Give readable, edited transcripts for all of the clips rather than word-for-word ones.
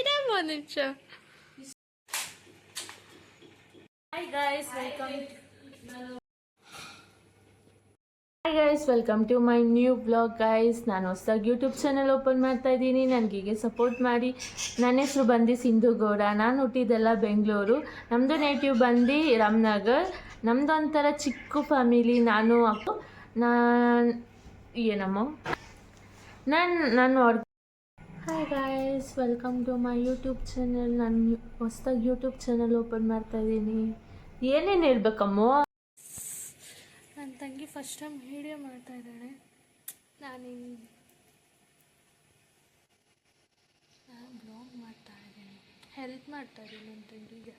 ಇರಮ್ಮ ಒಂದು ನಿಮಿಷ. Hi guys, welcome to my new blog guys. ನಾನು ಹೊಸದಾಗಿ ಯೂಟ್ಯೂಬ್ ಚಾನಲ್ ಓಪನ್ ಮಾಡ್ತಾ ಇದ್ದೀನಿ. ನನಗೆ ಸಪೋರ್ಟ್ ಮಾಡಿ. ನನ್ನ ಹೆಸರು ಬಂದು ಸಿಂಧು ಗೌಡ. ನಾನು ಹುಟ್ಟಿದ್ದೆಲ್ಲ ಬೆಂಗಳೂರು. ನಮ್ಮದು ನೇಟಿವ್ ಬಂದು ರಾಮನಗರ್. ನಮ್ಮದು ಒಂಥರ ಚಿಕ್ಕ ಫ್ಯಾಮಿಲಿ. ನಾನು ಏನಮ್ಮ ನಾನು hi guys, welcome to my YouTube channel. ನಾನು ಹೊಸದಾಗಿ ಯೂಟ್ಯೂಬ್ ಚಾನಲ್ ಓಪನ್ ಮಾಡ್ತಾ ಇದ್ದೀನಿ. ಏನೇನು ಹೇಳ್ಬೇಕಮ್ಮ? ನನ್ನ ತಂಗಿ ಫಸ್ಟ್ ಟೈಮ್ ವಿಡಿಯೋ ಮಾಡ್ತಾ ಇದ್ದಾಳೆ. ನಾನು ಬ್ಲಾಗ್ ಮಾಡ್ತಾ ಇದ್ದೀನಿ, ಹೆಲ್ಪ್ ಮಾಡ್ತಾ ಇದ್ದೀನಿ ನನ್ನ ತಂಗಿಗೆ.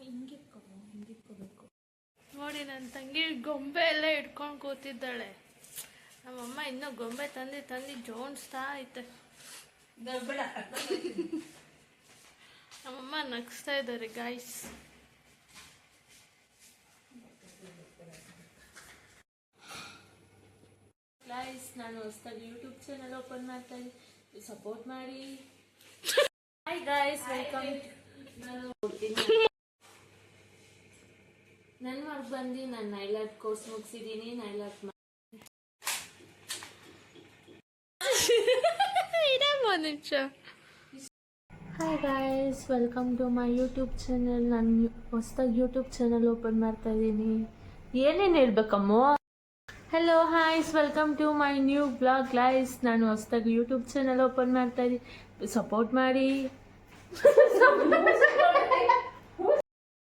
ಹಿಂಗಿಟ್ಕೋಬೇಕು ನೋಡಿ. ನನ್ನ ತಂಗಿ ಗೊಂಬೆ ಎಲ್ಲ ಇಟ್ಕೊಂಡು ಕೂತಿದ್ದಾಳೆ. ನಮ್ಮಮ್ಮ ಇನ್ನೂ ಗೊಂಬೆ ತಂದು ಜೋಡಿಸ್ತಾ ಐತೆ. ನಮ್ಮಮ್ಮ ನಗಿಸ್ತಾ ಇದ್ದಾರೆ ಗಾಯ್ಸ್. ನಾನು ಹೊಸದಾಗಿ ಯೂಟ್ಯೂಬ್ ಚಾನಲ್ ಓಪನ್ ಮಾಡ್ತಾ ಇದ್ದೀನಿ, ಸಪೋರ್ಟ್ ಮಾಡಿ. Hi guys, welcome. ನನ್ನ ಮಗ ಬಂದು ನಾನು ನೈಲ್ ಆರ್ಟ್ ಕೋರ್ಸ್ ಮುಗಿಸಿದ್ದೀನಿ. ನೈಲ್ ಆರ್ಟ್ ಒಂದು ನಿಮಿಷ. Hi guys, welcome to my YouTube channel. ನಾನು ಹೊಸದಾಗಿ ಯೂಟ್ಯೂಬ್ ಚಾನಲ್ ಓಪನ್ ಮಾಡ್ತಾ ಇದ್ದೀನಿ. ಏನೇನು ಹೇಳ್ಬೇಕಮ್ಮ? Hello guys, welcome to my new blog guys. ನಾನು ಹೊಸದಾಗಿ ಯೂಟ್ಯೂಬ್ ಚಾನಲ್ ಓಪನ್ ಮಾಡ್ತಾ ಇದ್ದೀನಿ, ಸಪೋರ್ಟ್ ಮಾಡಿ.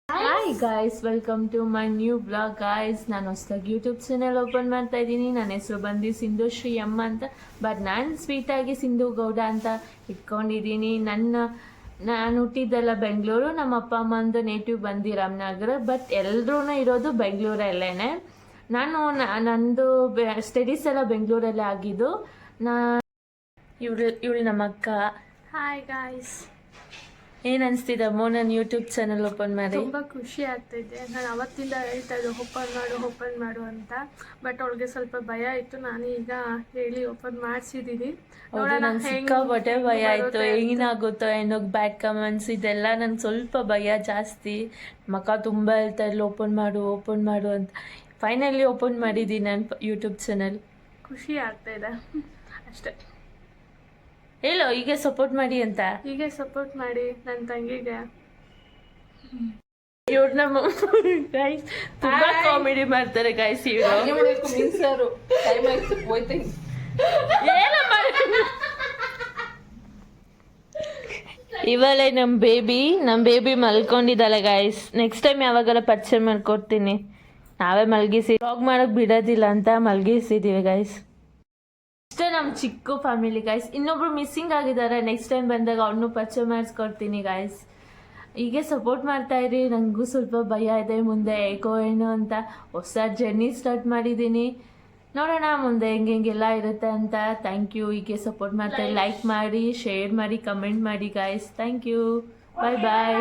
Hi guys, welcome to my new blog guys. ನಾನು ಹೊಸದಾಗಿ ಯೂಟ್ಯೂಬ್ ಚಾನಲ್ ಓಪನ್ ಮಾಡ್ತಾ ಇದ್ದೀನಿ. ನನ್ನ ಹೆಸರು ಬಂದು ಸಿಂಧು ಶ್ರೀ ಅಮ್ಮ ಅಂತ, ಬಟ್ ನಾನು ಸ್ವೀಟಾಗಿ ಸಿಂಧು ಗೌಡ ಅಂತ ಇಟ್ಕೊಂಡಿದ್ದೀನಿ. ನಾನು ಹುಟ್ಟಿದ್ದೆಲ್ಲ ಬೆಂಗಳೂರು. ನಮ್ಮ ಅಪ್ಪ ಅಮ್ಮಂದು ನೇಟಿವ್ ಬಂದು ರಾಮನಗರ, ಬಟ್ ಎಲ್ಲರೂ ಇರೋದು ಬೆಂಗಳೂರಲ್ಲೇ. ನಂದು ಸ್ಟಡೀಸ್ ಎಲ್ಲ ಬೆಂಗಳೂರಲ್ಲೇ ಆಗಿದ್ದು. ಇವಳು ನಮ್ಮ ಅಕ್ಕ. ಹಾಯ್ ಗಾಯ್ಸ್, ಏನು ಅನಿಸ್ತಿದ್ದಮ್ಮೋ ನಾನು ಯೂಟ್ಯೂಬ್ ಚಾನಲ್ ಓಪನ್ ಮಾಡಿ? ತುಂಬ ಖುಷಿ ಆಗ್ತಾಯಿದೆ. ನಾನು ಅವತ್ತಿಂದ ಹೇಳ್ತಾ ಇದ್ದೆ ಓಪನ್ ಮಾಡು ಅಂತ, ಬಟ್ ಅವಳಿಗೆ ಸ್ವಲ್ಪ ಭಯ ಇತ್ತು. ನಾನು ಈಗ ಹೇಳಿ ಓಪನ್ ಮಾಡಿಸಿದ್ದೀನಿ. ನಂಗೆ ಸಿಕ್ಕಾಪಟ್ಟೆ ಭಯ ಆಯಿತು, ಏನಾಗುತ್ತೋ ಏನೋ ಬ್ಯಾಡ್ ಕಮೆಂಟ್ಸ್ ಇದೆಲ್ಲ. ನಂಗೆ ಸ್ವಲ್ಪ ಭಯ ಜಾಸ್ತಿ. ಮಕ್ಕ ತುಂಬ ಹೇಳ್ತಾ ಇಲ್ಲ ಓಪನ್ ಮಾಡು ಅಂತ. ಫೈನಲಿ ಓಪನ್ ಮಾಡಿದ್ದೀನಿ ನಾನು ಯೂಟ್ಯೂಬ್ ಚಾನಲ್. ಖುಷಿ ಆಗ್ತಾಯಿದೆ ಅಷ್ಟೇ. ಹೇಳೋ ಹೀಗೆ ಸಪೋರ್ಟ್ ಮಾಡಿ ಅಂತ. ಹೀಗೆ ಸಪೋರ್ಟ್ ಮಾಡಿ ನನ್ನ ತಂಗಿಗೆ. ಇವ್ರು ನಮ್ಮ ಗೈಸ್ ತುಂಬಾ ಕಾಮಿಡಿ ಮಾಡ್ತಾರೆ ಗೈಸ್. ಇವರು ಇವಳೇ ನಮ್ಮ ಬೇಬಿ ಮಲ್ಕೊಂಡಿದ್ದಾಳೆ ಗೈಸ್. ನೆಕ್ಸ್ಟ್ ಟೈಮ್ ಯಾವಾಗಾರ ಪರಿಚಯ ಮಾಡ್ಕೊಡ್ತೀನಿ. ನಾವೇ ಮಲಗಿಸಿ ವ್ಲಾಗ್ ಮಾಡೋಕೆ ಬಿಡೋದಿಲ್ಲ ಅಂತ ಮಲಗಿಸಿದ್ದೀವಿ ಗೈಸ್. ಇಷ್ಟೇ ನಮ್ಮ ಚಿಕ್ಕ ಫ್ಯಾಮಿಲಿ ಗೈಸ್. ಇನ್ನೊಬ್ರು ಮಿಸ್ಸಿಂಗ್ ಆಗಿದ್ದಾರೆ. ನೆಕ್ಸ್ಟ್ ಟೈಮ್ ಬಂದಾಗ ಅವ್ರನ್ನೂ ಪರಿಚಯ ಮಾಡಿಸ್ಕೊಡ್ತೀನಿ ಗೈಸ್. ಹೀಗೆ ಸಪೋರ್ಟ್ ಮಾಡ್ತಾ ಇರಿ. ನನಗೂ ಸ್ವಲ್ಪ ಭಯ ಇದೆ ಮುಂದೆ ಹೇಗೋ ಏನೋ ಅಂತ. ಹೊಸ ಜರ್ನಿ ಸ್ಟಾರ್ಟ್ ಮಾಡಿದ್ದೀನಿ. ನೋಡೋಣ ಮುಂದೆ ಹೆಂಗೆಲ್ಲ ಇರುತ್ತೆ ಅಂತ. Thank you. ಹೀಗೆ ಸಪೋರ್ಟ್ ಮಾಡ್ತಾ ಲೈಕ್ ಮಾಡಿ, ಶೇರ್ ಮಾಡಿ, ಕಮೆಂಟ್ ಮಾಡಿ guys. Thank you. Bye bye.